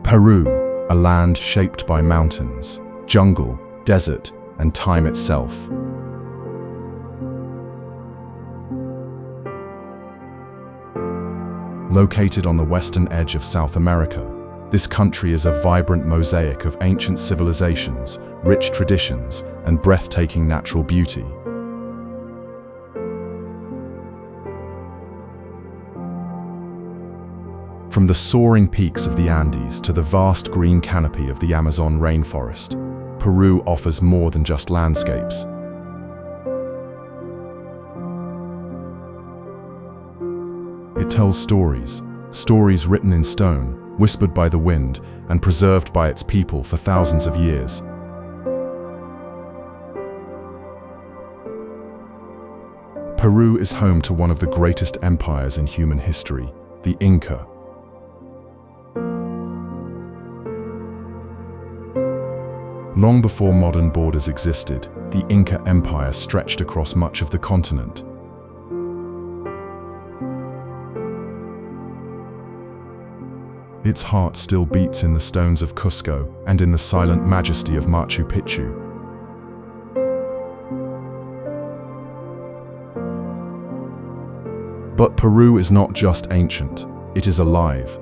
Peru, a land shaped by mountains, jungle, desert, and time itself. Located on the western edge of South America, this country is a vibrant mosaic of ancient civilizations, rich traditions, and breathtaking natural beauty. From the soaring peaks of the Andes to the vast green canopy of the Amazon rainforest, Peru offers more than just landscapes. It tells stories, stories written in stone, whispered by the wind, and preserved by its people for thousands of years. Peru is home to one of the greatest empires in human history, the Inca. Long before modern borders existed, the Inca Empire stretched across much of the continent. Its heart still beats in the stones of Cusco and in the silent majesty of Machu Picchu. But Peru is not just ancient, it is alive.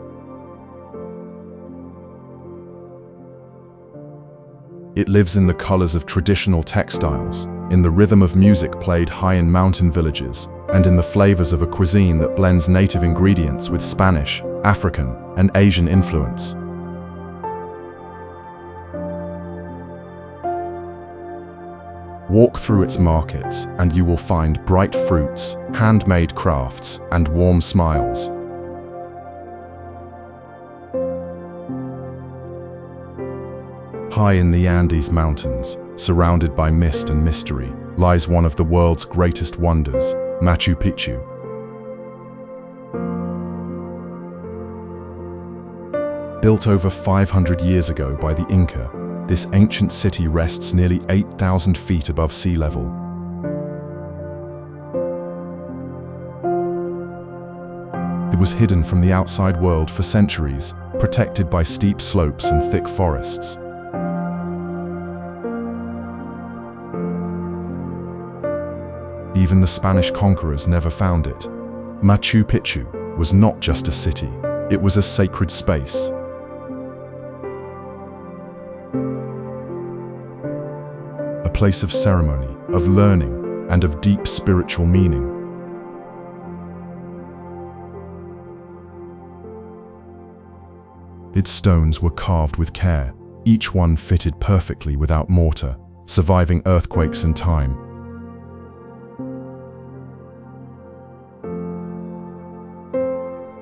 It lives in the colors of traditional textiles, in the rhythm of music played high in mountain villages, and in the flavors of a cuisine that blends native ingredients with Spanish, African, and Asian influence. Walk through its markets and you will find bright fruits, handmade crafts, and warm smiles. High in the Andes Mountains, surrounded by mist and mystery, lies one of the world's greatest wonders, Machu Picchu. Built over 500 years ago by the Inca, this ancient city rests nearly 8,000 feet above sea level. It was hidden from the outside world for centuries, protected by steep slopes and thick forests. Even the Spanish conquerors never found it. Machu Picchu was not just a city, it was a sacred space. A place of ceremony, of learning, and of deep spiritual meaning. Its stones were carved with care, each one fitted perfectly without mortar, surviving earthquakes and time.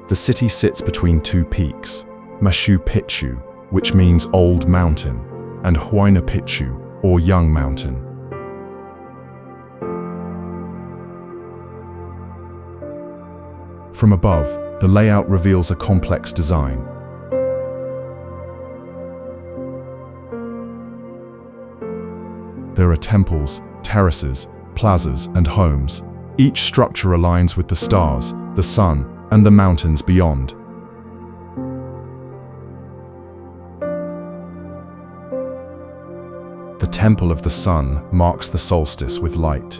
The city sits between two peaks, Machu Picchu, which means Old Mountain, and Huayna Picchu, or Young Mountain. From above, the layout reveals a complex design. There are temples, terraces, plazas, and homes. Each structure aligns with the stars, the sun, and the mountains beyond. The Temple of the Sun marks the solstice with light.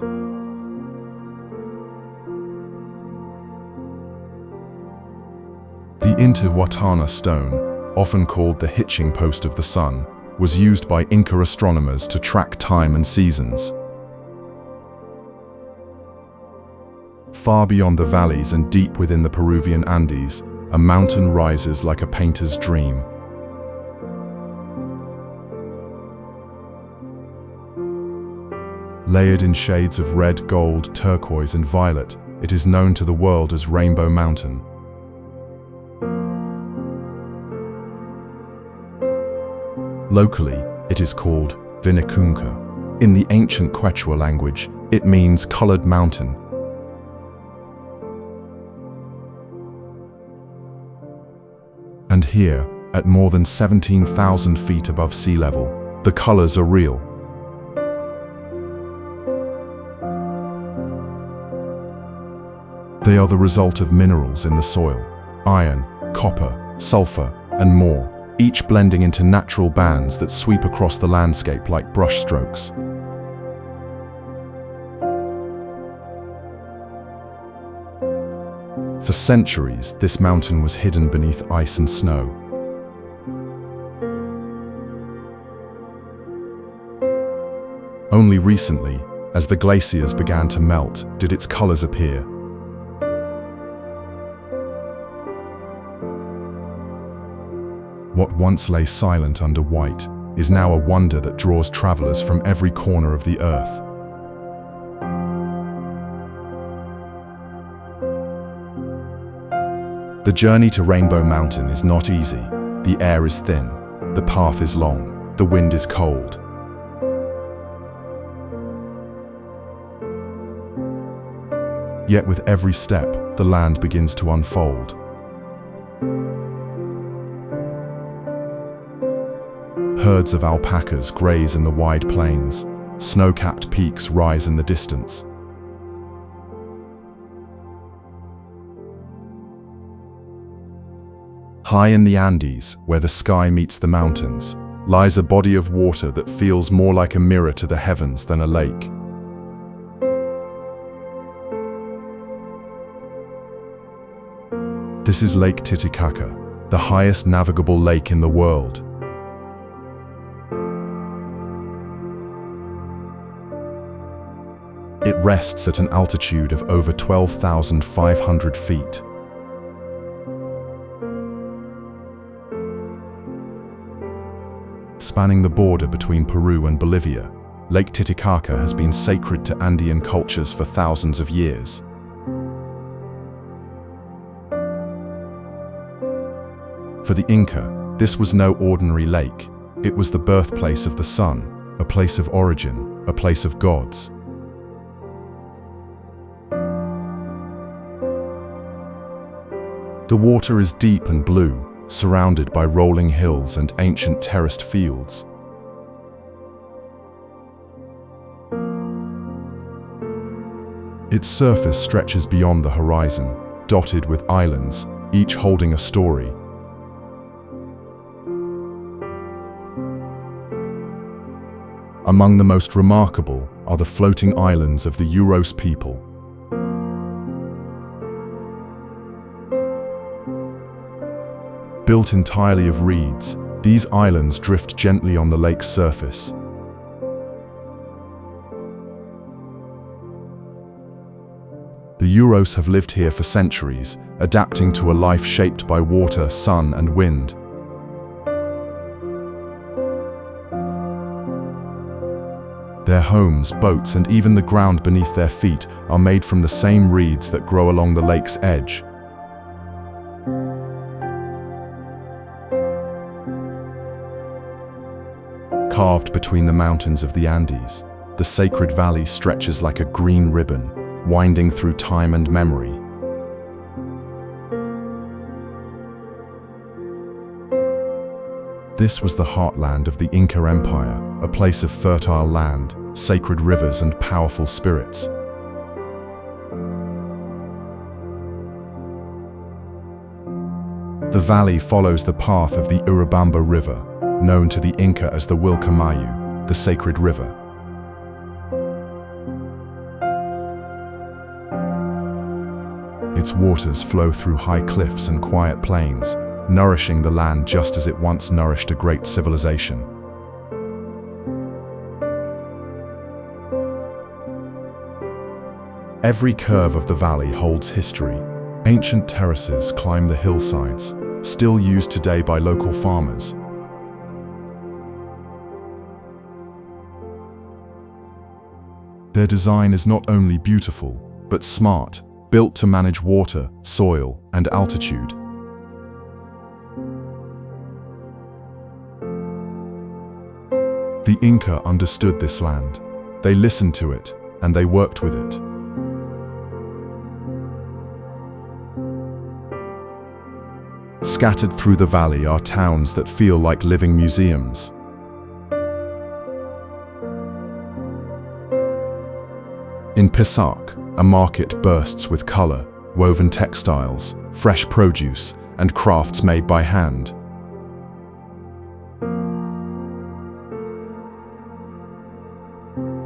The Intihuatana stone, often called the hitching post of the sun, was used by Inca astronomers to track time and seasons. Far beyond the valleys and deep within the Peruvian Andes, a mountain rises like a painter's dream. Layered in shades of red, gold, turquoise, and violet, it is known to the world as Rainbow Mountain. Locally, it is called Vinicunca. In the ancient Quechua language, it means colored mountain. And here, at more than 17,000 feet above sea level, the colors are real. They are the result of minerals in the soil: iron, copper, sulfur, and more, each blending into natural bands that sweep across the landscape like brushstrokes. For centuries, this mountain was hidden beneath ice and snow. Only recently, as the glaciers began to melt, did its colors appear. What once lay silent under white is now a wonder that draws travelers from every corner of the earth. The journey to Rainbow Mountain is not easy. The air is thin, the path is long, the wind is cold. Yet with every step, the land begins to unfold. Herds of alpacas graze in the wide plains. Snow-capped peaks rise in the distance. High in the Andes, where the sky meets the mountains, lies a body of water that feels more like a mirror to the heavens than a lake. This is Lake Titicaca, the highest navigable lake in the world. It rests at an altitude of over 12,500 feet. Spanning the border between Peru and Bolivia, Lake Titicaca has been sacred to Andean cultures for thousands of years. For the Inca, this was no ordinary lake. It was the birthplace of the sun, a place of origin, a place of gods. The water is deep and blue, surrounded by rolling hills and ancient terraced fields. Its surface stretches beyond the horizon, dotted with islands, each holding a story. Among the most remarkable are the floating islands of the Uros people. Built entirely of reeds, these islands drift gently on the lake's surface. The Uros have lived here for centuries, adapting to a life shaped by water, sun, and wind. Their homes, boats, and even the ground beneath their feet are made from the same reeds that grow along the lake's edge. Carved between the mountains of the Andes, the sacred valley stretches like a green ribbon, winding through time and memory. This was the heartland of the Inca Empire, a place of fertile land, sacred rivers, and powerful spirits. The valley follows the path of the Vilcabamba River, known to the Inca as the Vilcamayu, the sacred river. Its waters flow through high cliffs and quiet plains, nourishing the land just as it once nourished a great civilization. Every curve of the valley holds history. Ancient terraces climb the hillsides, still used today by local farmers. Their design is not only beautiful, but smart, built to manage water, soil, and altitude. The Inca understood this land. They listened to it, and they worked with it. Scattered through the valley are towns that feel like living museums. In Pisac, a market bursts with color, woven textiles, fresh produce, and crafts made by hand.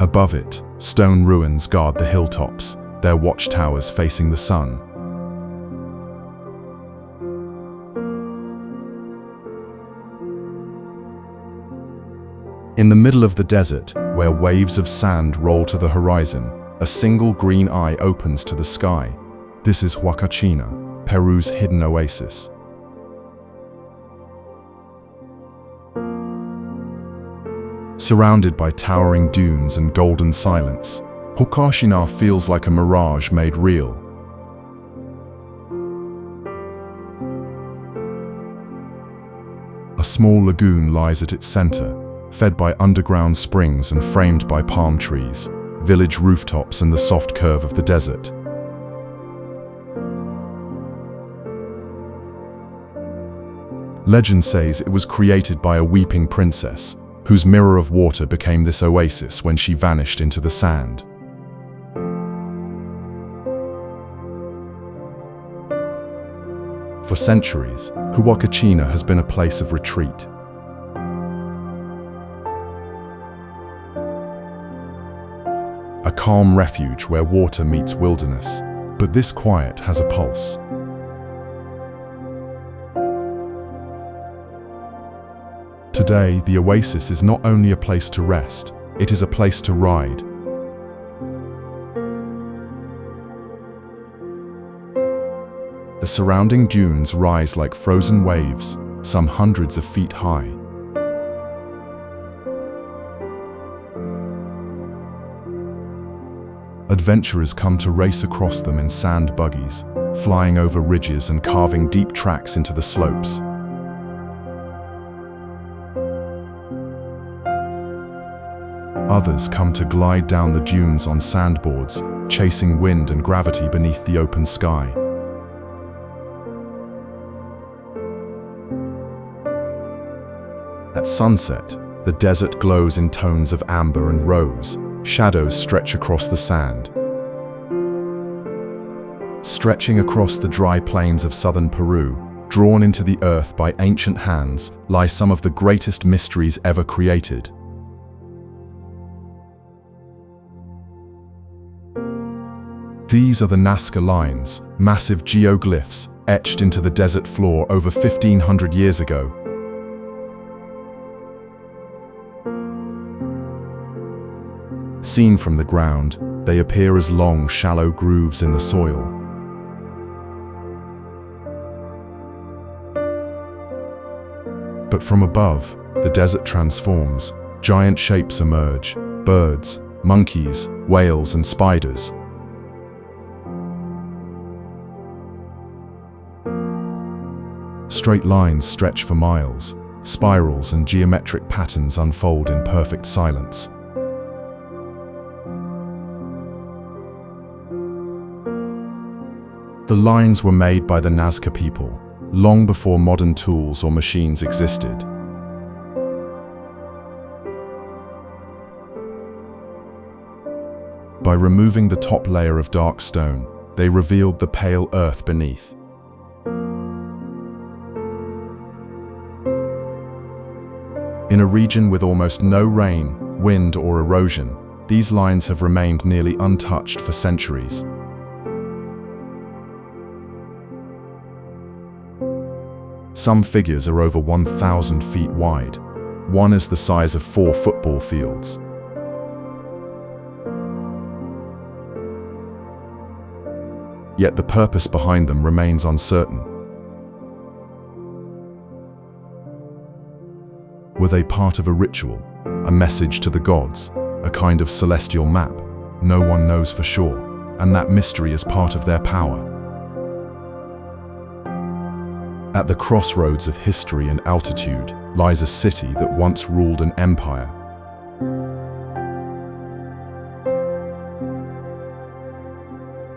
Above it, stone ruins guard the hilltops, their watchtowers facing the sun. In the middle of the desert, where waves of sand roll to the horizon, a single green eye opens to the sky. This is Huacachina, Peru's hidden oasis. Surrounded by towering dunes and golden silence, Huacachina feels like a mirage made real. A small lagoon lies at its center, fed by underground springs and framed by palm trees, village rooftops and the soft curve of the desert. Legend says it was created by a weeping princess, whose mirror of water became this oasis when she vanished into the sand. For centuries, Huacachina has been a place of retreat. A calm refuge where water meets wilderness, but this quiet has a pulse. Today, the oasis is not only a place to rest, it is a place to ride. The surrounding dunes rise like frozen waves, some hundreds of feet high. Adventurers come to race across them in sand buggies, flying over ridges and carving deep tracks into the slopes. Others come to glide down the dunes on sandboards, chasing wind and gravity beneath the open sky. At sunset, the desert glows in tones of amber and rose. Shadows stretch across the sand. Stretching across the dry plains of southern Peru, drawn into the earth by ancient hands, lie some of the greatest mysteries ever created. These are the Nazca Lines, massive geoglyphs etched into the desert floor over 1,500 years ago. Seen from the ground, they appear as long, shallow grooves in the soil. But from above, the desert transforms. Giant shapes emerge: birds, monkeys, whales, and spiders. Straight lines stretch for miles. Spirals and geometric patterns unfold in perfect silence. The lines were made by the Nazca people, long before modern tools or machines existed. By removing the top layer of dark stone, they revealed the pale earth beneath. In a region with almost no rain, wind, or erosion, these lines have remained nearly untouched for centuries. Some figures are over 1,000 feet wide. One is the size of 4 football fields. Yet the purpose behind them remains uncertain. Were they part of a ritual, a message to the gods, a kind of celestial map? No one knows for sure, and that mystery is part of their power. At the crossroads of history and altitude lies a city that once ruled an empire.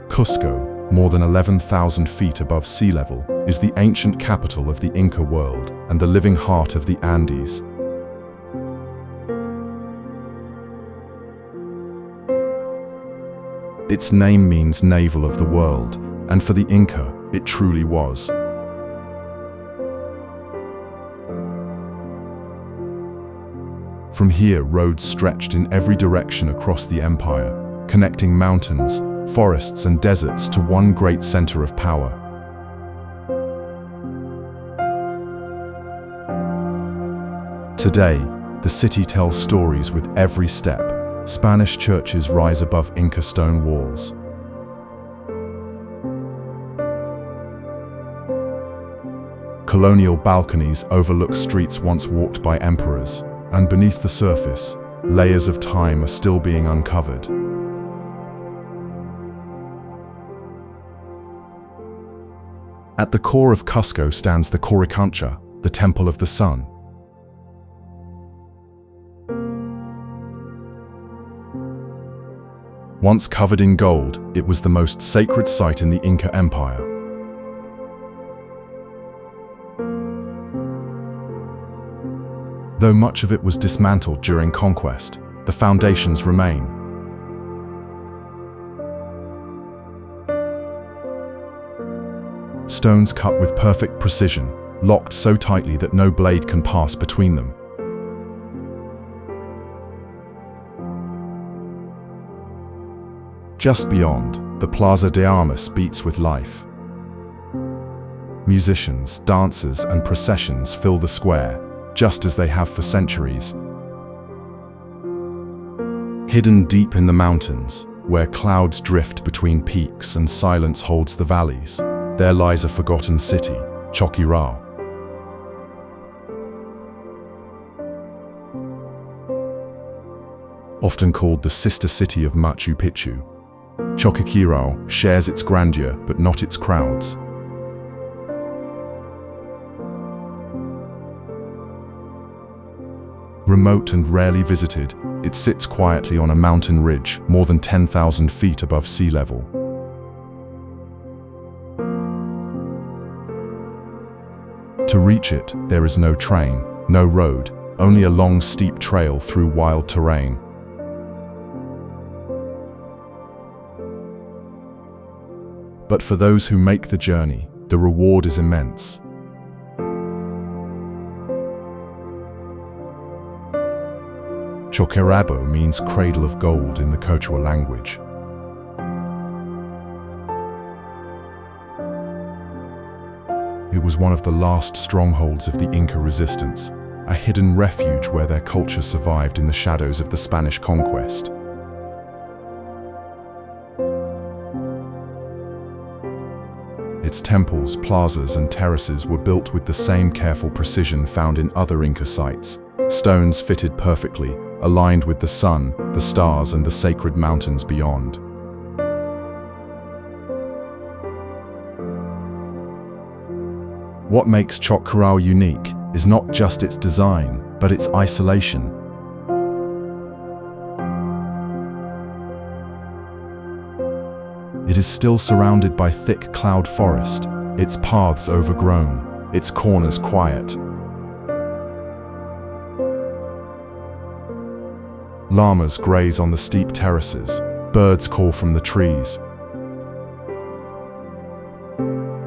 Cusco, more than 11,000 feet above sea level, is the ancient capital of the Inca world and the living heart of the Andes. Its name means navel of the world, and for the Inca, it truly was. From here, roads stretched in every direction across the empire, connecting mountains, forests, and deserts to one great center of power. Today, the city tells stories with every step. Spanish churches rise above Inca stone walls. Colonial balconies overlook streets once walked by emperors, and beneath the surface, layers of time are still being uncovered. At the core of Cusco stands the Coricancha, the Temple of the Sun. Once covered in gold, it was the most sacred site in the Inca Empire. Though much of it was dismantled during conquest, the foundations remain. Stones cut with perfect precision, locked so tightly that no blade can pass between them. Just beyond, the Plaza de Armas beats with life. Musicians, dancers, and processions fill the square, just as they have for centuries. Hidden deep in the mountains, where clouds drift between peaks and silence holds the valleys, there lies a forgotten city, Choquequirao. Often called the sister city of Machu Picchu, Choquequirao shares its grandeur but not its crowds. Remote and rarely visited, it sits quietly on a mountain ridge more than 10,000 feet above sea level. To reach it, there is no train, no road, only a long steep trail through wild terrain. But for those who make the journey, the reward is immense. Choquequirao means cradle of gold in the Quechua language. It was one of the last strongholds of the Inca resistance, a hidden refuge where their culture survived in the shadows of the Spanish conquest. Its temples, plazas, and terraces were built with the same careful precision found in other Inca sites. Stones fitted perfectly, aligned with the sun, the stars, and the sacred mountains beyond. What makes Choquequirao unique is not just its design, but its isolation. It is still surrounded by thick cloud forest, its paths overgrown, its corners quiet. Llamas graze on the steep terraces, birds call from the trees.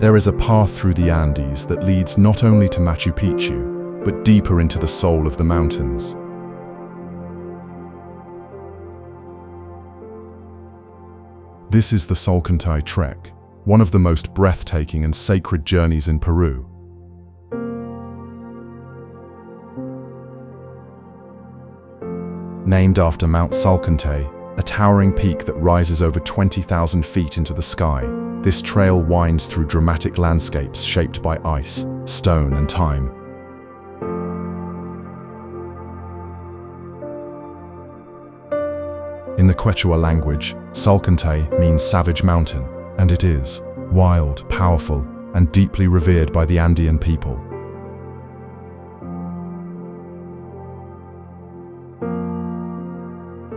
There is a path through the Andes that leads not only to Machu Picchu, but deeper into the soul of the mountains. This is the Salkantay Trek, one of the most breathtaking and sacred journeys in Peru. Named after Mount Salkantay, a towering peak that rises over 20,000 feet into the sky, this trail winds through dramatic landscapes shaped by ice, stone, and time. In the Quechua language, Salkantay means savage mountain, and it is wild, powerful, and deeply revered by the Andean people.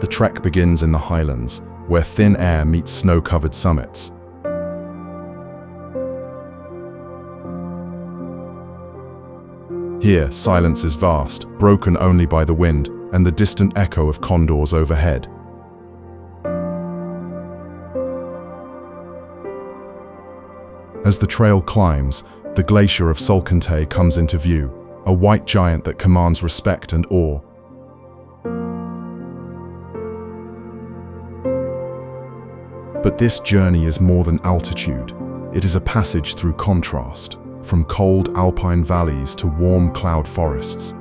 The trek begins in the highlands, where thin air meets snow-covered summits. Here, silence is vast, broken only by the wind and the distant echo of condors overhead. As the trail climbs, the glacier of Salkantay comes into view, a white giant that commands respect and awe. But this journey is more than altitude. It is a passage through contrast, from cold alpine valleys to warm cloud forests.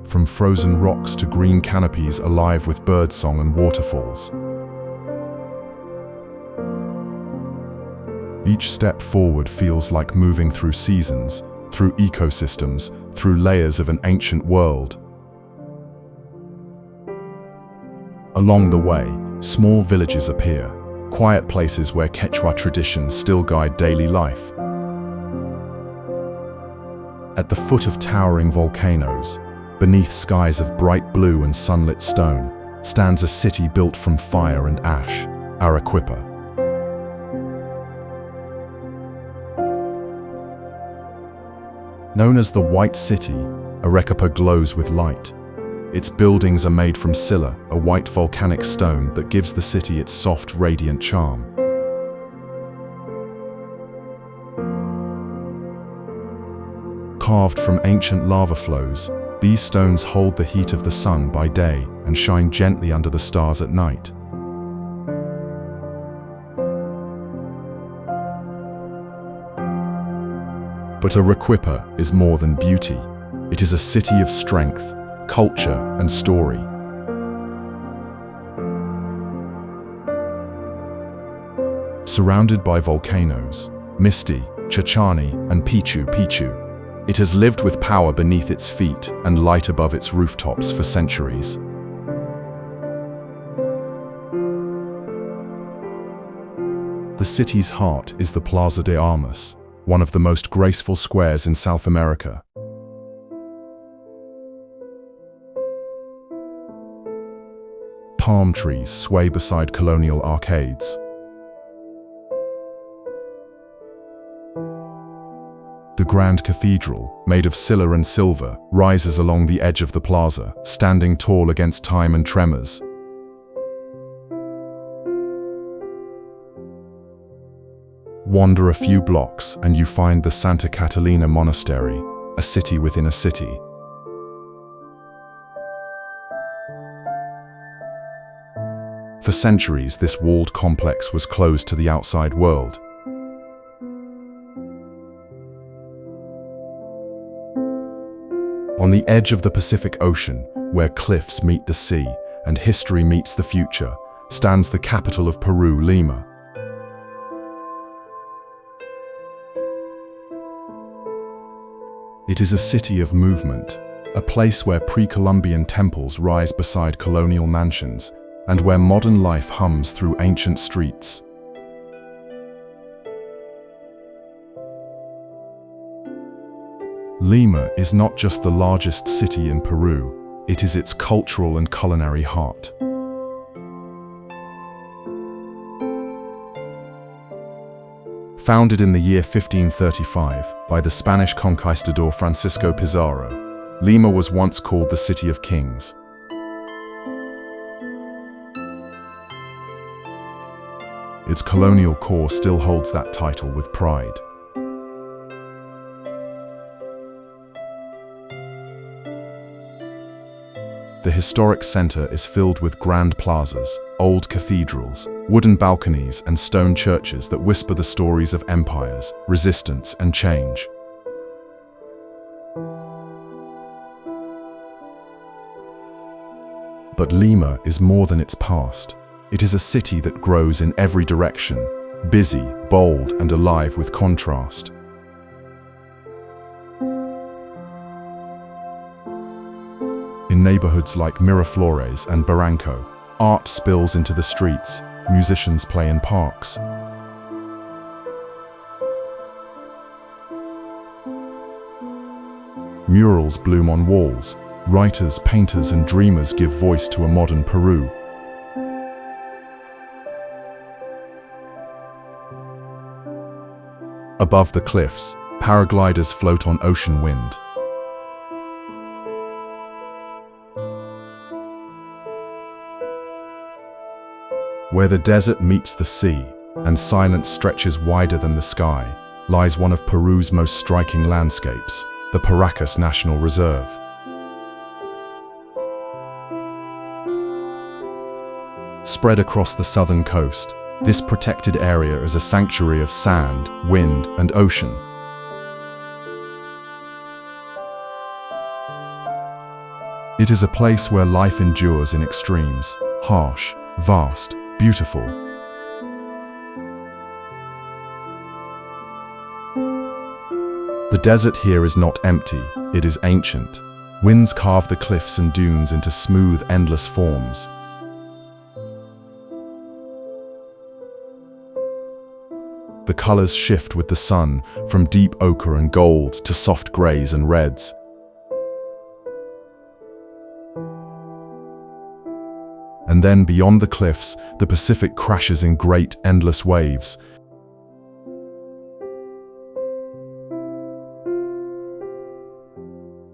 From frozen rocks to green canopies alive with birdsong and waterfalls. Each step forward feels like moving through seasons, through ecosystems, through layers of an ancient world. Along the way, small villages appear, quiet places where Quechua traditions still guide daily life. At the foot of towering volcanoes, beneath skies of bright blue and sunlit stone, stands a city built from fire and ash, Arequipa. Known as the White City, Arequipa glows with light. Its buildings are made from silla, a white volcanic stone that gives the city its soft, radiant charm. Carved from ancient lava flows, these stones hold the heat of the sun by day and shine gently under the stars at night. But Arequipa is more than beauty. It is a city of strength, culture, and story. Surrounded by volcanoes, Misti, Chachani, and Pichu Picchu, it has lived with power beneath its feet and light above its rooftops for centuries. The city's heart is the Plaza de Armas, one of the most graceful squares in South America. Palm trees sway beside colonial arcades. The Grand Cathedral, made of silla and silver, rises along the edge of the plaza, standing tall against time and tremors. Wander a few blocks and you find the Santa Catalina Monastery, a city within a city. For centuries, this walled complex was closed to the outside world. On the edge of the Pacific Ocean, where cliffs meet the sea and history meets the future, stands the capital of Peru, Lima. It is a city of movement, a place where pre-Columbian temples rise beside colonial mansions, and where modern life hums through ancient streets. Lima is not just the largest city in Peru, it is its cultural and culinary heart. Founded in the year 1535 by the Spanish conquistador Francisco Pizarro, Lima was once called the City of Kings. Its colonial core still holds that title with pride. The historic center is filled with grand plazas, old cathedrals, wooden balconies, and stone churches that whisper the stories of empires, resistance, and change. But Lima is more than its past. It is a city that grows in every direction, busy, bold, and alive with contrast. In neighborhoods like Miraflores and Barranco, art spills into the streets, musicians play in parks. Murals bloom on walls. Writers, painters, and dreamers give voice to a modern Peru. Above the cliffs, paragliders float on ocean wind. Where the desert meets the sea, and silence stretches wider than the sky, lies one of Peru's most striking landscapes, the Paracas National Reserve. spread across the southern coast. This protected area is a sanctuary of sand, wind, and ocean. It is a place where life endures in extremes, harsh, vast, beautiful. The desert here is not empty, it is ancient. Winds carve the cliffs and dunes into smooth, endless forms. The colors shift with the sun, from deep ochre and gold to soft grays and reds. And then beyond the cliffs, the Pacific crashes in great, endless waves.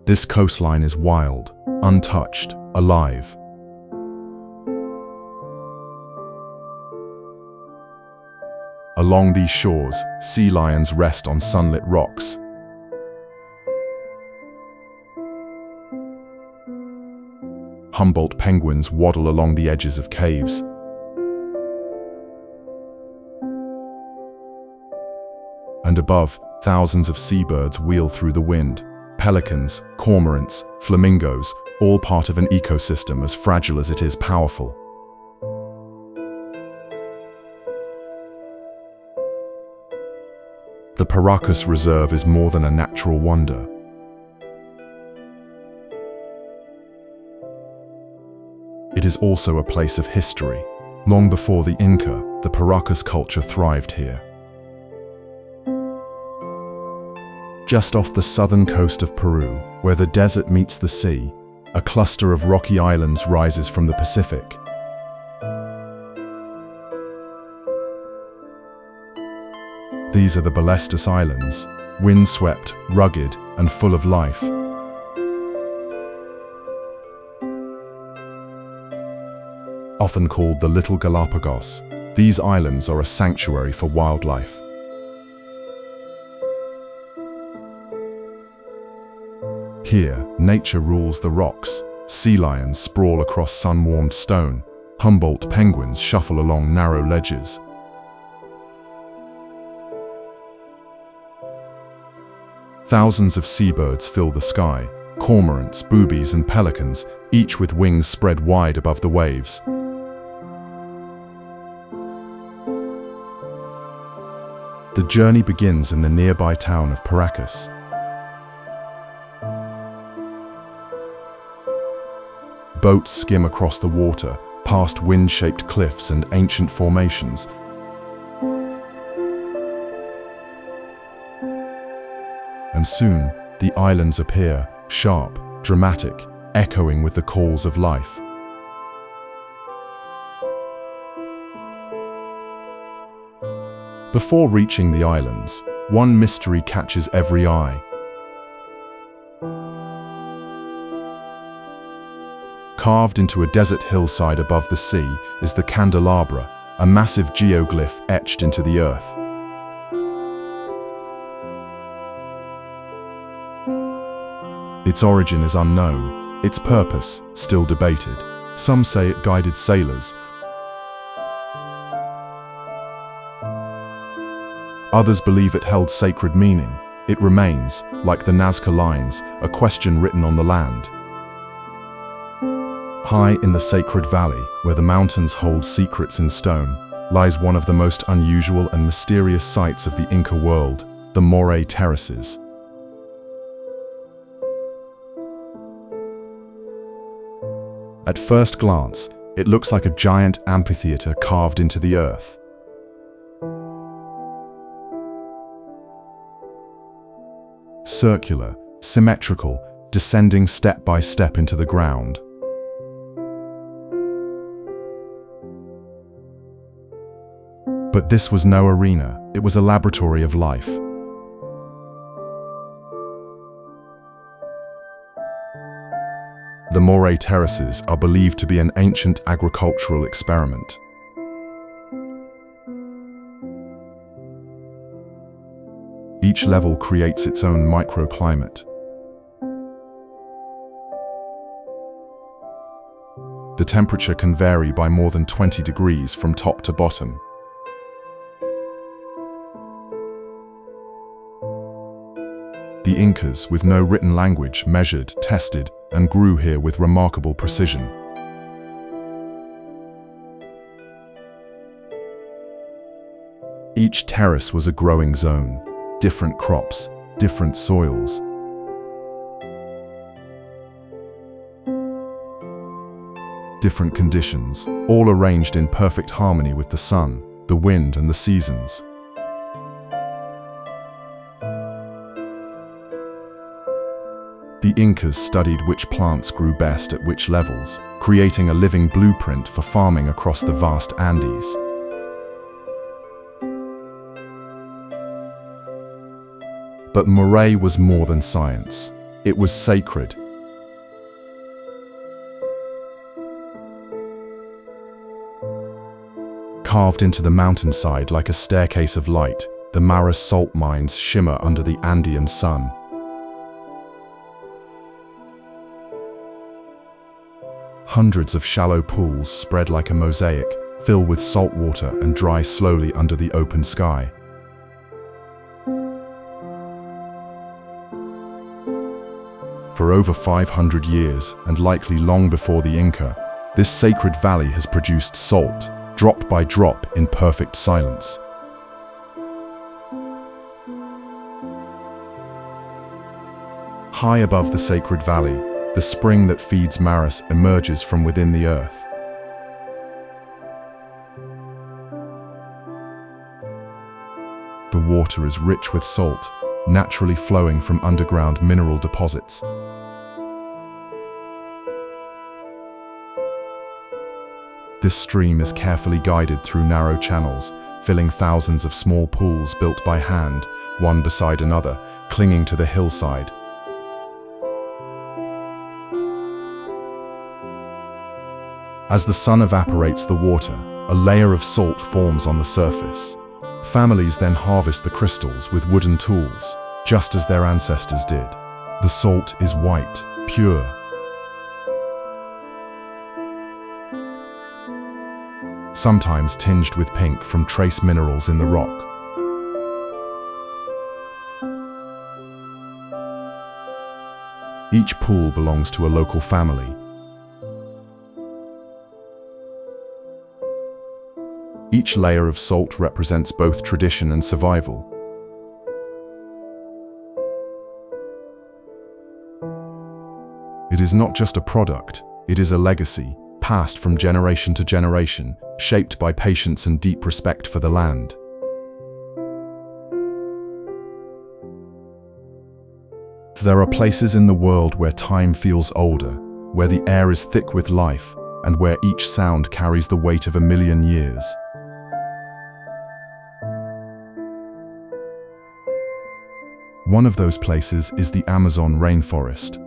This coastline is wild, untouched, alive. Along these shores, sea lions rest on sunlit rocks. Humboldt penguins waddle along the edges of caves. And above, thousands of seabirds wheel through the wind. Pelicans, cormorants, flamingos, all part of an ecosystem as fragile as it is powerful. The Paracas Reserve is more than a natural wonder. It is also a place of history. Long before the Inca, the Paracas culture thrived here. Just off the southern coast of Peru, where the desert meets the sea, a cluster of rocky islands rises from the Pacific. These are the Ballestas Islands, windswept, rugged, and full of life. Often called the Little Galapagos, these islands are a sanctuary for wildlife. Here, nature rules the rocks. Sea lions sprawl across sun-warmed stone. Humboldt penguins shuffle along narrow ledges. Thousands of seabirds fill the sky. Cormorants, boobies, and pelicans, each with wings spread wide above the waves. The journey begins in the nearby town of Paracas. Boats skim across the water, past wind-shaped cliffs and ancient formations. And soon, the islands appear, sharp, dramatic, echoing with the calls of life. Before reaching the islands, one mystery catches every eye. Carved into a desert hillside above the sea is the candelabra, a massive geoglyph etched into the earth. Its origin is unknown, its purpose still debated. Some say it guided sailors. Others believe it held sacred meaning. It remains, like the Nazca Lines, a question written on the land. High in the sacred valley, where the mountains hold secrets in stone, lies one of the most unusual and mysterious sights of the Inca world, the Moray Terraces. At first glance, it looks like a giant amphitheater carved into the earth. Circular, symmetrical, descending step by step into the ground. But this was no arena, it was a laboratory of life. The Moray Terraces are believed to be an ancient agricultural experiment. Each level creates its own microclimate. The temperature can vary by more than 20 degrees from top to bottom. The Incas, with no written language, measured, tested, and grew here with remarkable precision. Each terrace was a growing zone, different crops, different soils. Different conditions, all arranged in perfect harmony with the sun, the wind, and the seasons. The Incas studied which plants grew best at which levels, creating a living blueprint for farming across the vast Andes. But Moray was more than science. It was sacred. Carved into the mountainside like a staircase of light, the Maras salt mines shimmer under the Andean sun. Hundreds of shallow pools spread like a mosaic, fill with salt water and dry slowly under the open sky. For over 500 years, and likely long before the Inca, this sacred valley has produced salt, drop by drop in perfect silence. High above the sacred valley, the spring that feeds Maras emerges from within the earth. The water is rich with salt, naturally flowing from underground mineral deposits. This stream is carefully guided through narrow channels, filling thousands of small pools built by hand, one beside another, clinging to the hillside. As the sun evaporates the water, a layer of salt forms on the surface. Families then harvest the crystals with wooden tools, just as their ancestors did. The salt is white, pure. Sometimes tinged with pink from trace minerals in the rock. Each pool belongs to a local family. Each layer of salt represents both tradition and survival. It is not just a product, it is a legacy, passed from generation to generation, shaped by patience and deep respect for the land. There are places in the world where time feels older, where the air is thick with life, and where each sound carries the weight of 1,000,000 years. One of those places is the Amazon rainforest.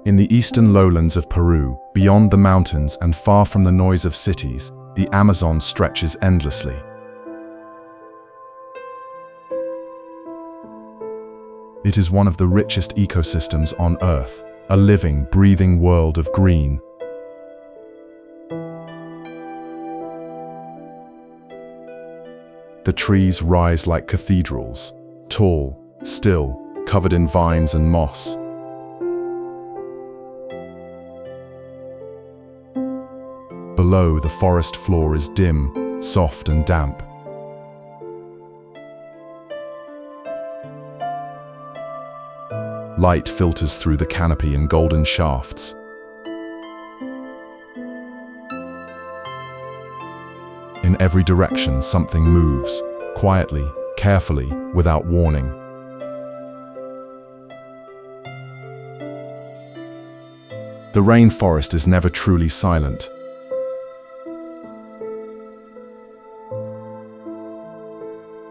In the eastern lowlands of Peru, beyond the mountains and far from the noise of cities, the Amazon stretches endlessly. It is one of the richest ecosystems on Earth, a living, breathing world of green. The trees rise like cathedrals, tall, still, covered in vines and moss. Below, the forest floor is dim, soft and damp. Light filters through the canopy in golden shafts. In every direction, something moves, quietly, carefully, without warning. The rainforest is never truly silent.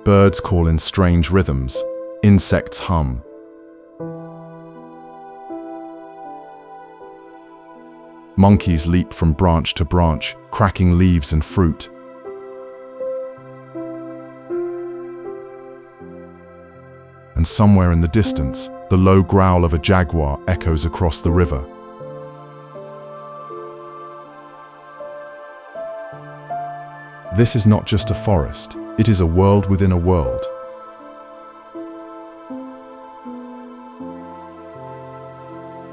Birds call in strange rhythms, insects hum. Monkeys leap from branch to branch, cracking leaves and fruit. and somewhere in the distance, the low growl of a jaguar echoes across the river. This is not just a forest, it is a world within a world.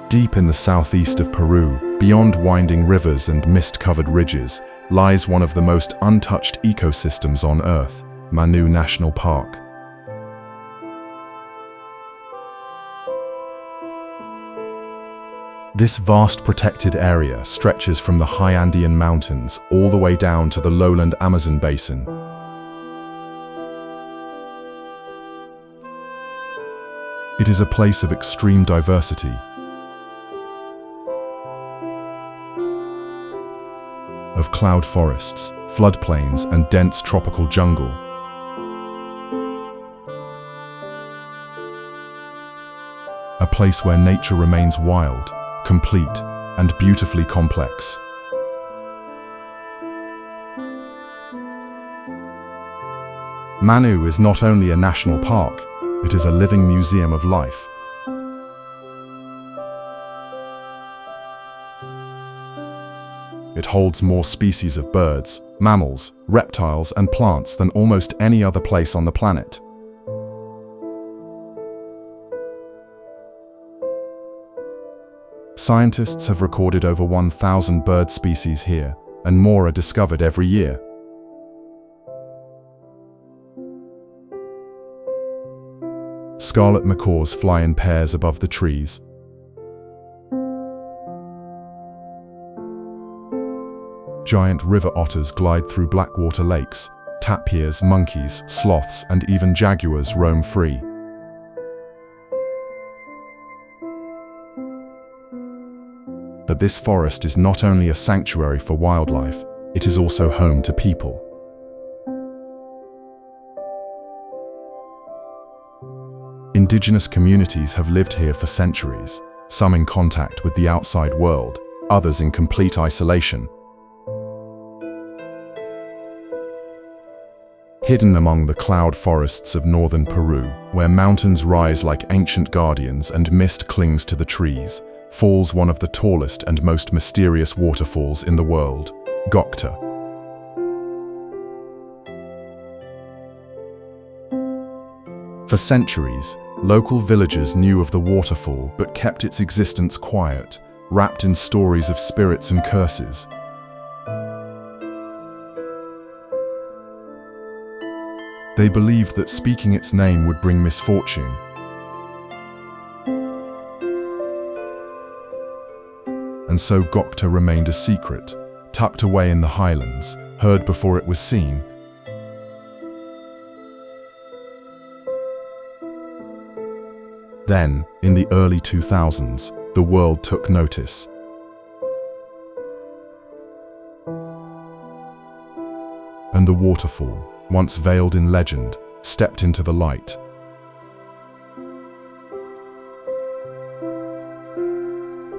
Deep in the southeast of Peru, beyond winding rivers and mist-covered ridges, lies one of the most untouched ecosystems on Earth, Manu National Park. This vast protected area stretches from the high Andean mountains all the way down to the lowland Amazon basin. It is a place of extreme diversity. Of cloud forests, floodplains, and dense tropical jungle. A place where nature remains wild, complete, and beautifully complex. Manu is not only a national park, it is a living museum of life. It holds more species of birds, mammals, reptiles, and plants than almost any other place on the planet. Scientists have recorded over 1,000 bird species here, and more are discovered every year. Scarlet macaws fly in pairs above the trees. Giant river otters glide through blackwater lakes. Tapirs, monkeys, sloths, and even jaguars roam free. But this forest is not only a sanctuary for wildlife, it is also home to people. Indigenous communities have lived here for centuries, some in contact with the outside world, others in complete isolation. Hidden among the cloud forests of northern Peru, where mountains rise like ancient guardians and mist clings to the trees, falls one of the tallest and most mysterious waterfalls in the world, Gocta. For centuries, local villagers knew of the waterfall but kept its existence quiet, wrapped in stories of spirits and curses. They believed that speaking its name would bring misfortune. And so Gocta remained a secret, tucked away in the highlands, heard before it was seen. Then, in the early 2000s, the world took notice. And the waterfall, once veiled in legend, stepped into the light.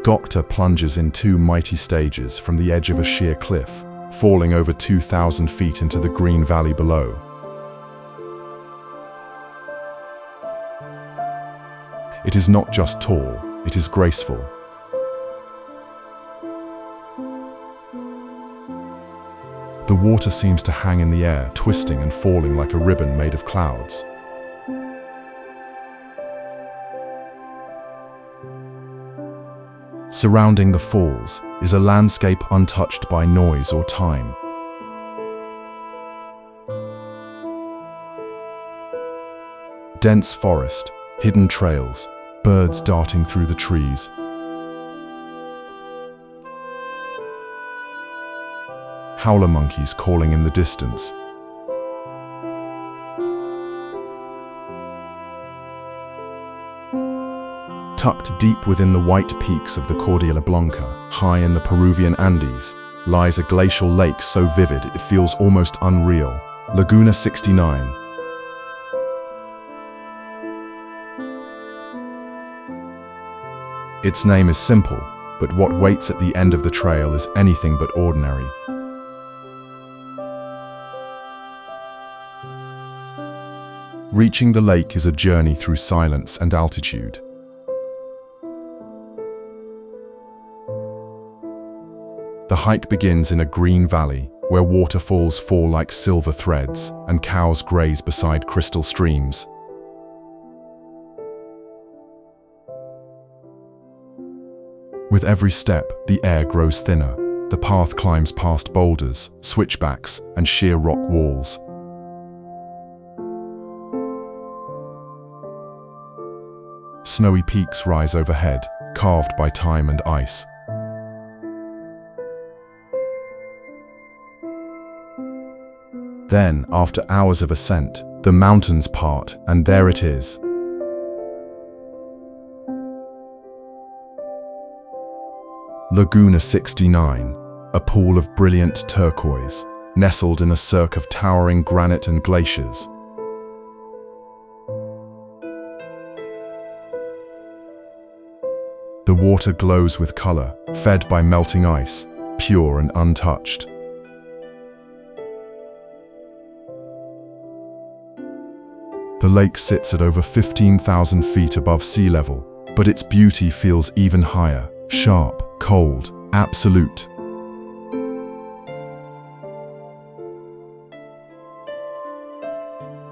Gocta plunges in two mighty stages from the edge of a sheer cliff, falling over 2,000 feet into the green valley below. It is not just tall, it is graceful. The water seems to hang in the air, twisting and falling like a ribbon made of clouds. Surrounding the falls is a landscape untouched by noise or time. Dense forest, hidden trails, birds darting through the trees. Howler monkeys calling in the distance. Tucked deep within the white peaks of the Cordillera Blanca, high in the Peruvian Andes, lies a glacial lake so vivid it feels almost unreal, Laguna 69. Its name is simple, but what waits at the end of the trail is anything but ordinary. Reaching the lake is a journey through silence and altitude. The hike begins in a green valley where waterfalls fall like silver threads and cows graze beside crystal streams. With every step, the air grows thinner. The path climbs past boulders, switchbacks, and sheer rock walls. Snowy peaks rise overhead, carved by time and ice. Then, after hours of ascent, the mountains part, and there it is. Laguna 69, a pool of brilliant turquoise, nestled in a cirque of towering granite and glaciers. The water glows with color, fed by melting ice, pure and untouched. The lake sits at over 15,000 feet above sea level, but its beauty feels even higher, sharp, cold, absolute.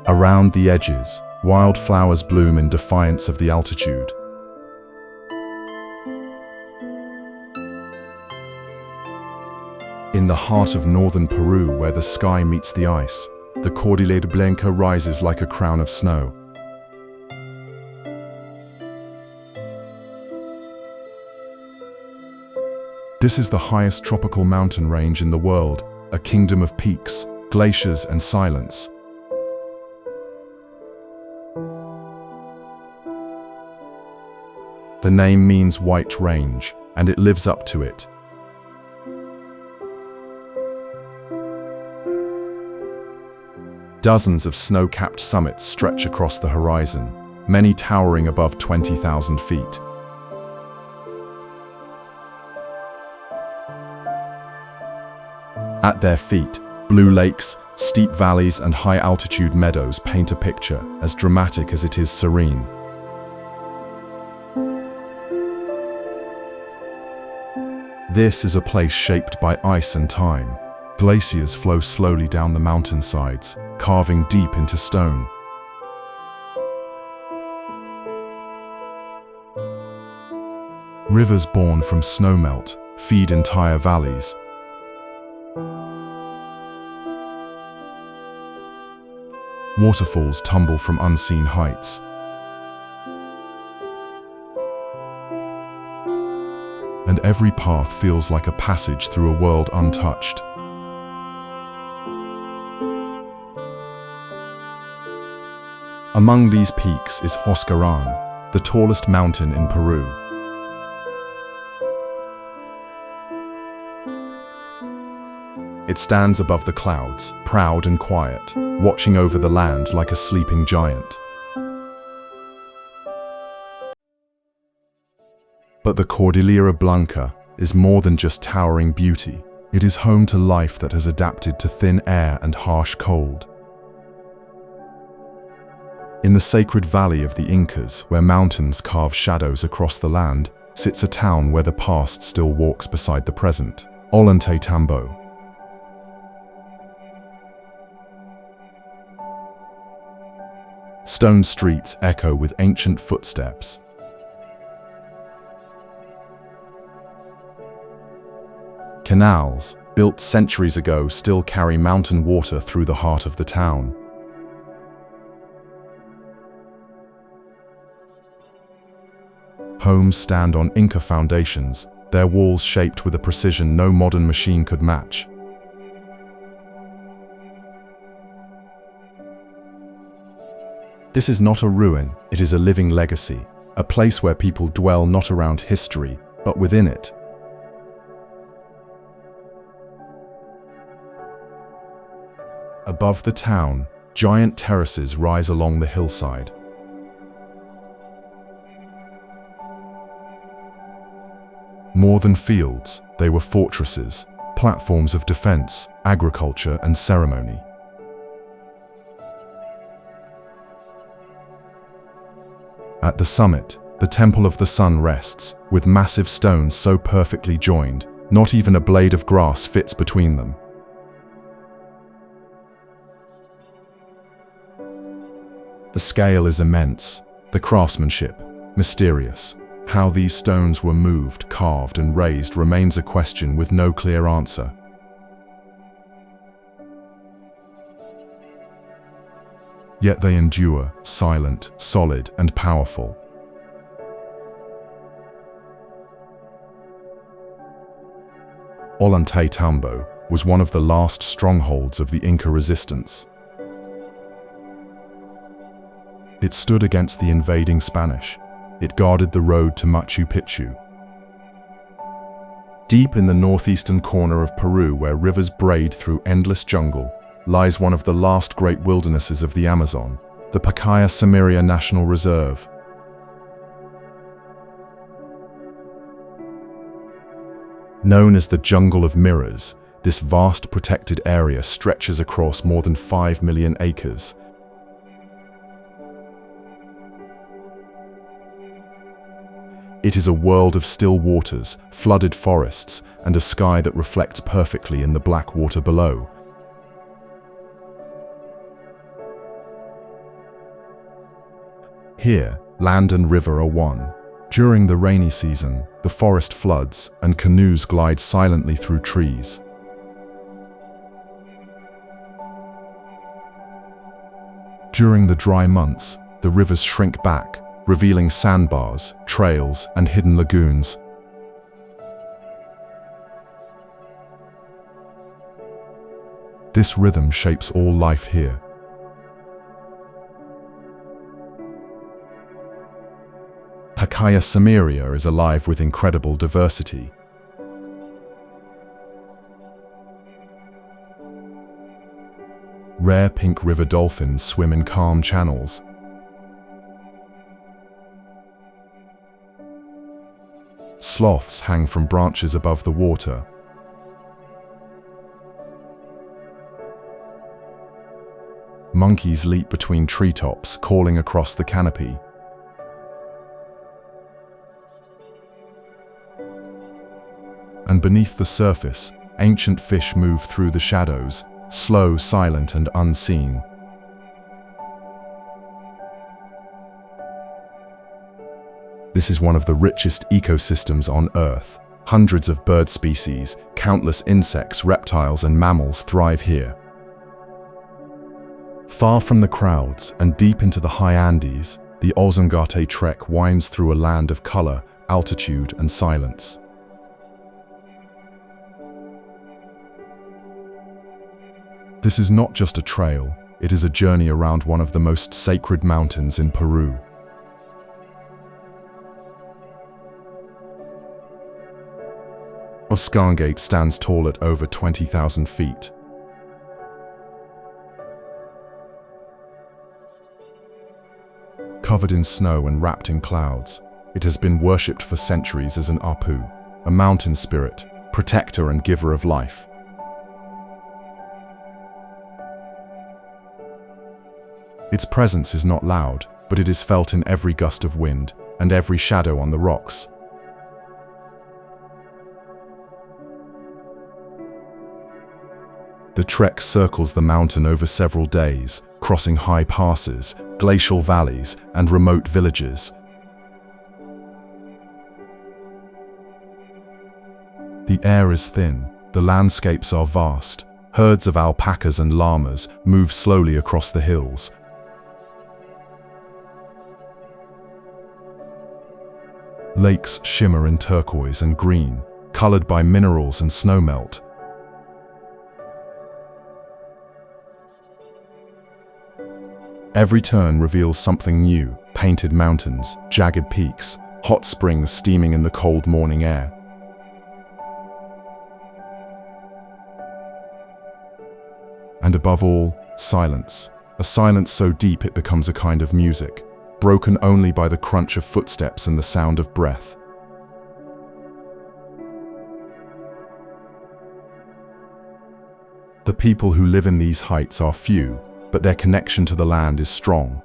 Around the edges, wildflowers bloom in defiance of the altitude. In the heart of northern Peru, where the sky meets the ice, the Cordillera Blanca rises like a crown of snow. This is the highest tropical mountain range in the world, a kingdom of peaks, glaciers, and silence. The name means White Range, and it lives up to it. Dozens of snow-capped summits stretch across the horizon, many towering above 20,000 feet. At their feet, blue lakes, steep valleys, and high-altitude meadows paint a picture as dramatic as it is serene. This is a place shaped by ice and time. Glaciers flow slowly down the mountainsides, carving deep into stone. Rivers born from snowmelt feed entire valleys. Waterfalls tumble from unseen heights. And every path feels like a passage through a world untouched. Among these peaks is Huascarán, the tallest mountain in Peru. It stands above the clouds, proud and quiet, watching over the land like a sleeping giant. But the Cordillera Blanca is more than just towering beauty. It is home to life that has adapted to thin air and harsh cold. In the sacred valley of the Incas, where mountains carve shadows across the land, sits a town where the past still walks beside the present, Ollantaytambo. Stone streets echo with ancient footsteps. Canals, built centuries ago, still carry mountain water through the heart of the town. Homes stand on Inca foundations, their walls shaped with a precision no modern machine could match. This is not a ruin, it is a living legacy, a place where people dwell not around history, but within it. Above the town, giant terraces rise along the hillside. More than fields, they were fortresses, platforms of defense, agriculture, and ceremony. At the summit, the Temple of the Sun rests, with massive stones so perfectly joined, not even a blade of grass fits between them. The scale is immense, the craftsmanship mysterious. How these stones were moved, carved, and raised remains a question with no clear answer. Yet they endure, silent, solid, and powerful. Ollantaytambo was one of the last strongholds of the Inca resistance. It stood against the invading Spanish. It guarded the road to Machu Picchu. Deep in the northeastern corner of Peru, where rivers braid through endless jungle, lies one of the last great wildernesses of the Amazon, the Pacaya Samiria National Reserve. Known as the Jungle of Mirrors, this vast protected area stretches across more than 5 million acres. It is a world of still waters, flooded forests, and a sky that reflects perfectly in the black water below. Here, land and river are one. During the rainy season, the forest floods and canoes glide silently through trees. During the dry months, the rivers shrink back, revealing sandbars, trails, and hidden lagoons. This rhythm shapes all life here. Pacaya Samiria is alive with incredible diversity. Rare pink river dolphins swim in calm channels. Sloths hang from branches above the water. Monkeys leap between treetops, calling across the canopy. And beneath the surface, ancient fish move through the shadows, slow, silent, and unseen. This is one of the richest ecosystems on Earth. Hundreds of bird species, countless insects, reptiles, and mammals thrive here. Far from the crowds and deep into the high Andes, the Ausangate Trek winds through a land of color, altitude, and silence. This is not just a trail, it is a journey around one of the most sacred mountains in Peru. Ausangate stands tall at over 20,000 feet. Covered in snow and wrapped in clouds, it has been worshipped for centuries as an apu, a mountain spirit, protector and giver of life. Its presence is not loud, but it is felt in every gust of wind and every shadow on the rocks. The trek circles the mountain over several days, crossing high passes, glacial valleys, and remote villages. The air is thin, the landscapes are vast. Herds of alpacas and llamas move slowly across the hills. Lakes shimmer in turquoise and green, colored by minerals and snowmelt. Every turn reveals something new: painted mountains, jagged peaks, hot springs steaming in the cold morning air. And above all, silence. A silence so deep it becomes a kind of music, broken only by the crunch of footsteps and the sound of breath. The people who live in these heights are few, but their connection to the land is strong.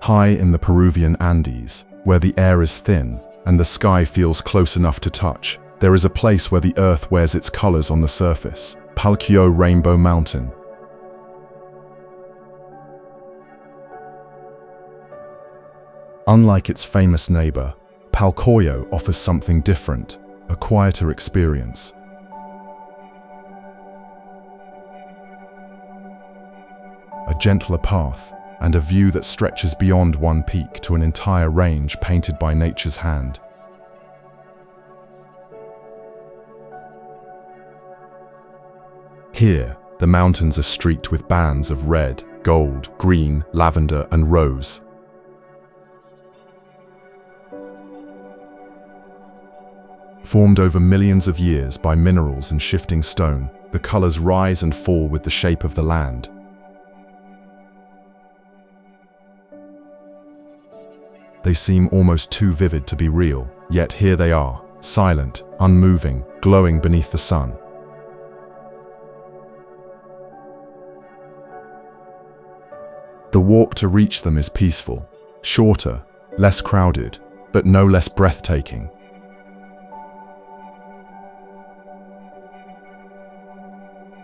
High in the Peruvian Andes, where the air is thin and the sky feels close enough to touch, there is a place where the earth wears its colors on the surface, Palccoyo Rainbow Mountain. Unlike its famous neighbor, Palccoyo offers something different, a quieter experience. A gentler path, and a view that stretches beyond one peak to an entire range painted by nature's hand. Here, the mountains are streaked with bands of red, gold, green, lavender, and rose. Formed over millions of years by minerals and shifting stone, the colors rise and fall with the shape of the land. They seem almost too vivid to be real, yet here they are, silent, unmoving, glowing beneath the sun. The walk to reach them is peaceful, shorter, less crowded, but no less breathtaking.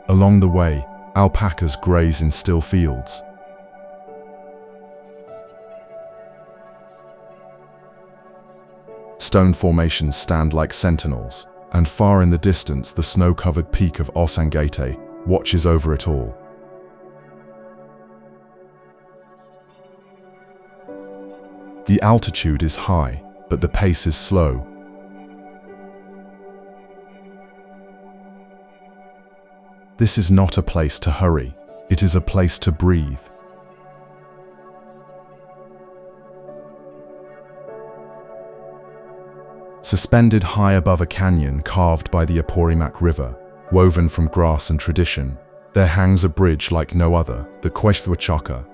Along the way, alpacas graze in still fields. Stone formations stand like sentinels, and far in the distance the snow-covered peak of Ausangate watches over it all. The altitude is high, but the pace is slow. This is not a place to hurry, it is a place to breathe. Suspended high above a canyon carved by the Apurimac River, woven from grass and tradition, there hangs a bridge like no other, the Huacachina.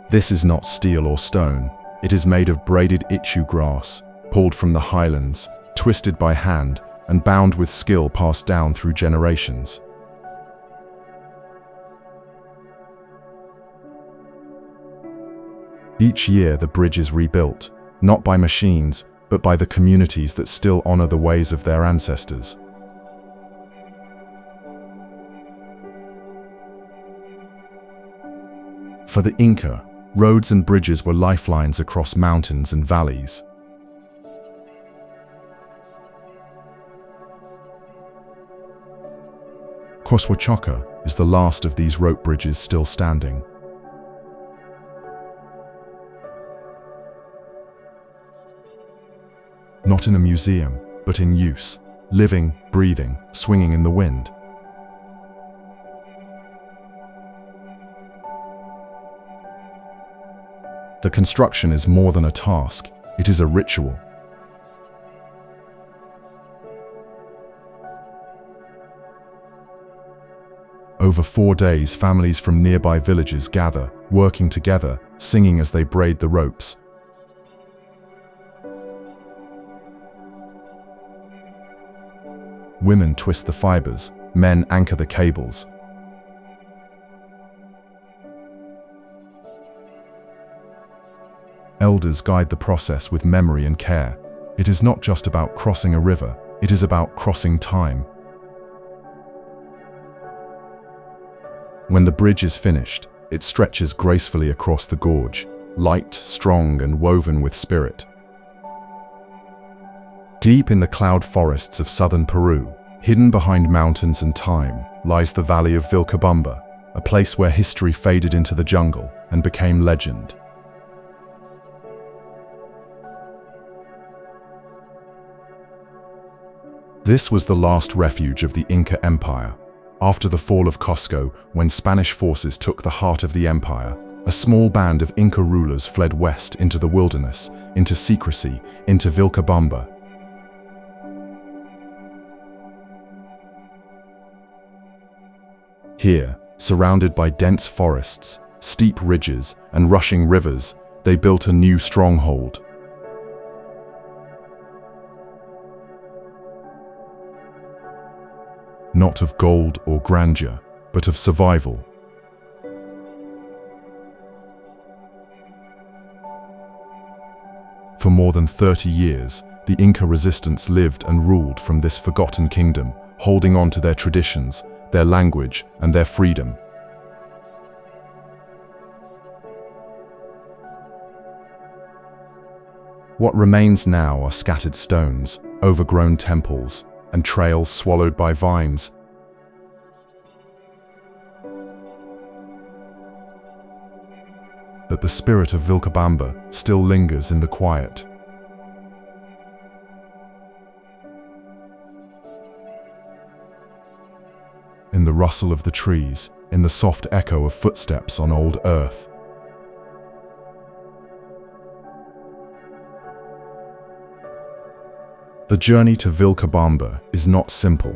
This is not steel or stone, it is made of braided ichu grass, pulled from the highlands, twisted by hand, and bound with skill passed down through generations. Each year the bridge is rebuilt, not by machines, but by the communities that still honor the ways of their ancestors. For the Inca, roads and bridges were lifelines across mountains and valleys. Huacachina is the last of these rope bridges still standing. Not in a museum, but in use, living, breathing, swinging in the wind. The construction is more than a task, it is a ritual. Over 4 days, families from nearby villages gather, working together, singing as they braid the ropes. Women twist the fibers, men anchor the cables. Elders guide the process with memory and care. It is not just about crossing a river, it is about crossing time. When the bridge is finished, it stretches gracefully across the gorge, light, strong, and woven with spirit. Deep in the cloud forests of southern Peru, hidden behind mountains and time, lies the valley of Vilcabamba, a place where history faded into the jungle and became legend. This was the last refuge of the Inca Empire. After the fall of Cusco, when Spanish forces took the heart of the empire, a small band of Inca rulers fled west into the wilderness, into secrecy, into Vilcabamba. Here, surrounded by dense forests, steep ridges, and rushing rivers, they built a new stronghold. not of gold or grandeur, but of survival. For more than 30 years, the Inca resistance lived and ruled from this forgotten kingdom, holding on to their traditions, their language, and their freedom. What remains now are scattered stones, overgrown temples, and trails swallowed by vines. But the spirit of Vilcabamba still lingers in the quiet. In the rustle of the trees, in the soft echo of footsteps on old earth. The journey to Vilcabamba is not simple.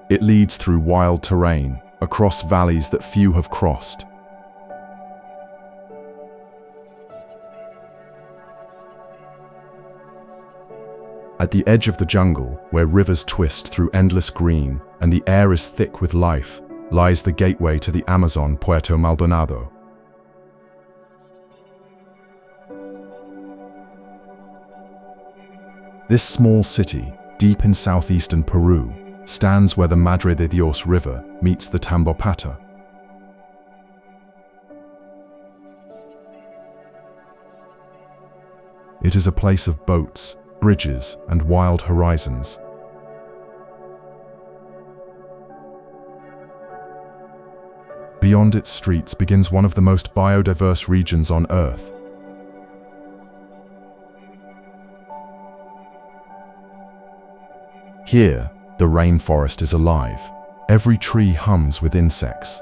It leads through wild terrain, across valleys that few have crossed. At the edge of the jungle, where rivers twist through endless green and the air is thick with life, lies the gateway to the Amazon, Puerto Maldonado. This small city, deep in southeastern Peru, stands where the Madre de Dios River meets the Tambopata. It is a place of boats, bridges, and wild horizons. Beyond its streets begins one of the most biodiverse regions on Earth. Here, the rainforest is alive. Every tree hums with insects.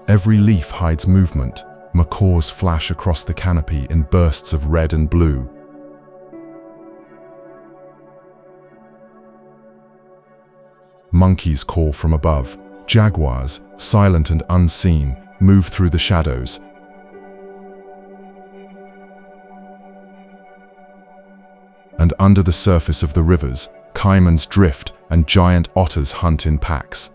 Every leaf hides movement. Macaws flash across the canopy in bursts of red and blue. Monkeys call from above. Jaguars, silent and unseen, move through the shadows. And under the surface of the rivers, caimans drift and giant otters hunt in packs.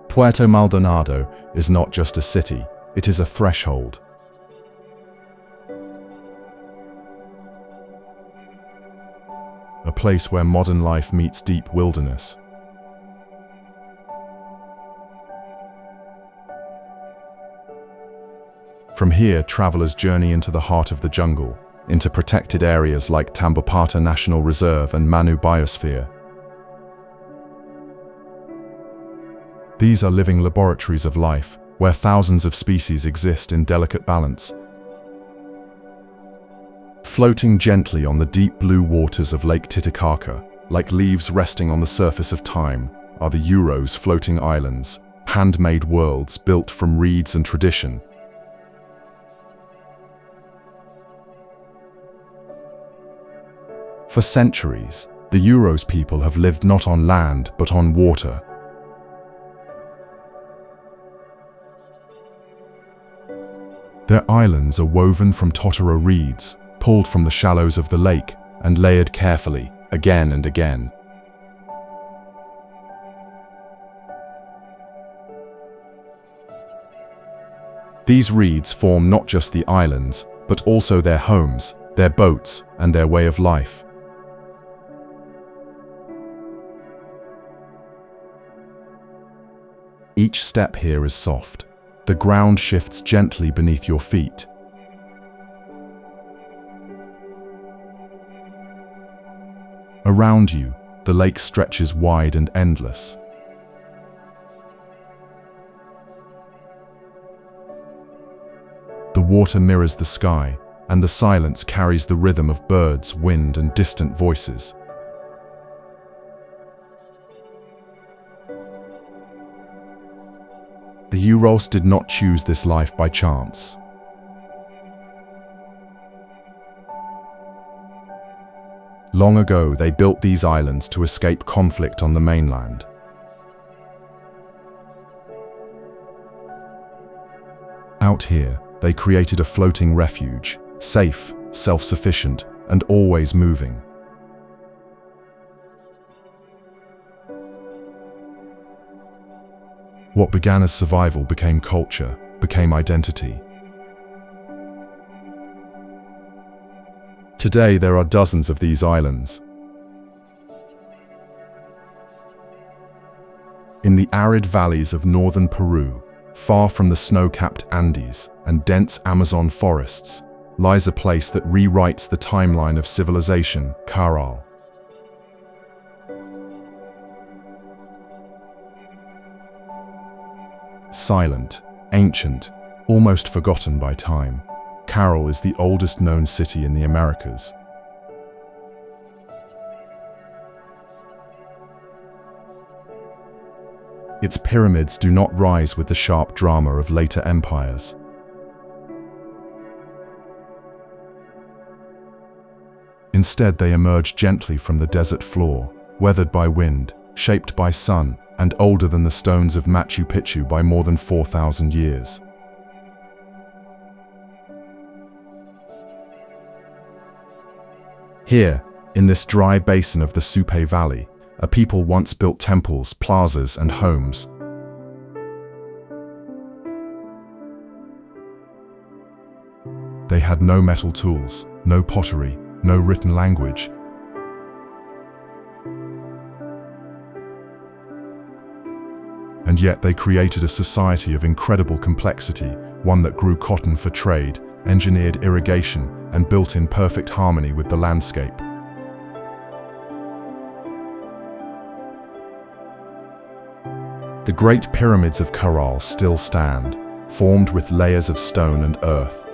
Puerto Maldonado is not just a city, it is a threshold. A place where modern life meets deep wilderness. From here, travelers journey into the heart of the jungle, into protected areas like Tambopata National Reserve and Manu Biosphere. These are living laboratories of life, where thousands of species exist in delicate balance. Floating gently on the deep blue waters of Lake Titicaca, like leaves resting on the surface of time, are the Uros floating islands, handmade worlds built from reeds and tradition. For centuries, the Uros people have lived not on land, but on water. Their islands are woven from totara reeds, pulled from the shallows of the lake and layered carefully, again and again. These reeds form not just the islands, but also their homes, their boats, and their way of life. Each step here is soft. The ground shifts gently beneath your feet. Around you, the lake stretches wide and endless. The water mirrors the sky, and the silence carries the rhythm of birds, wind, and distant voices. The Uros did not choose this life by chance. Long ago, they built these islands to escape conflict on the mainland. Out here, they created a floating refuge, safe, self-sufficient, and always moving. What began as survival became culture, became identity. Today, there are dozens of these islands. In the arid valleys of northern Peru, far from the snow-capped Andes and dense Amazon forests, lies a place that rewrites the timeline of civilization, Caral. Silent, ancient, almost forgotten by time, Caral is the oldest known city in the Americas. Its pyramids do not rise with the sharp drama of later empires. Instead, they emerge gently from the desert floor, weathered by wind, shaped by sun, and older than the stones of Machu Picchu by more than 4,000 years. Here, in this dry basin of the Supe Valley, a people once built temples, plazas, and homes. They had no metal tools, no pottery, no written language. And yet they created a society of incredible complexity, one that grew cotton for trade, engineered irrigation, and built in perfect harmony with the landscape. The Great Pyramids of Caral still stand, formed with layers of stone and earth.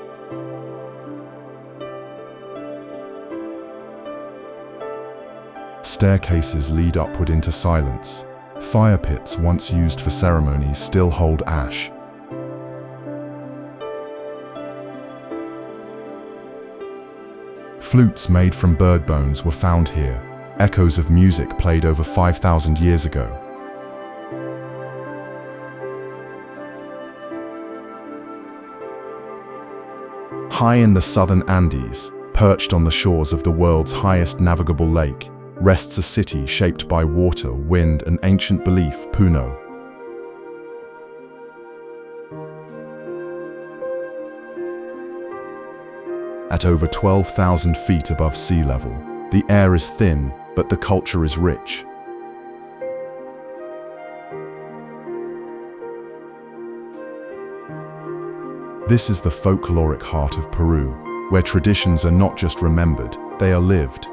Staircases lead upward into silence. Fire pits once used for ceremonies still hold ash. Flutes made from bird bones were found here, echoes of music played over 5,000 years ago. High in the southern Andes, perched on the shores of the world's highest navigable lake, rests a city shaped by water, wind, and ancient belief, Puno. At over 12,000 feet above sea level, the air is thin, but the culture is rich. This is the folkloric heart of Peru, where traditions are not just remembered, they are lived.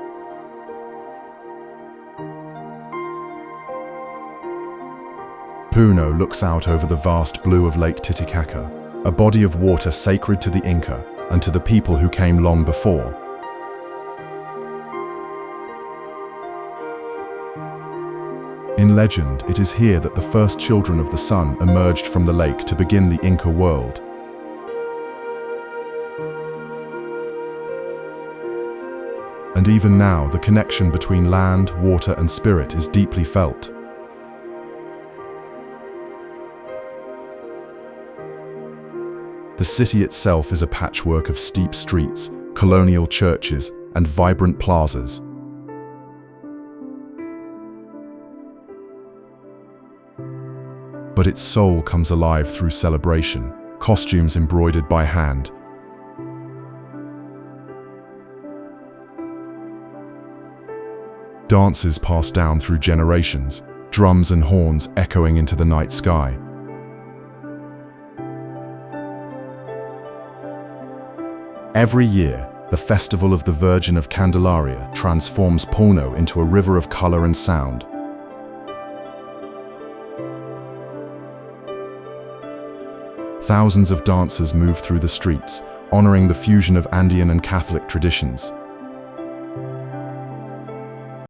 Puno looks out over the vast blue of Lake Titicaca, a body of water sacred to the Inca and to the people who came long before. In legend, it is here that the first children of the sun emerged from the lake to begin the Inca world. And even now, the connection between land, water, and spirit is deeply felt. The city itself is a patchwork of steep streets, colonial churches, and vibrant plazas. But its soul comes alive through celebration, costumes embroidered by hand, dances passed down through generations, drums and horns echoing into the night sky. Every year, the Festival of the Virgin of Candelaria transforms Puno into a river of color and sound. Thousands of dancers move through the streets, honoring the fusion of Andean and Catholic traditions.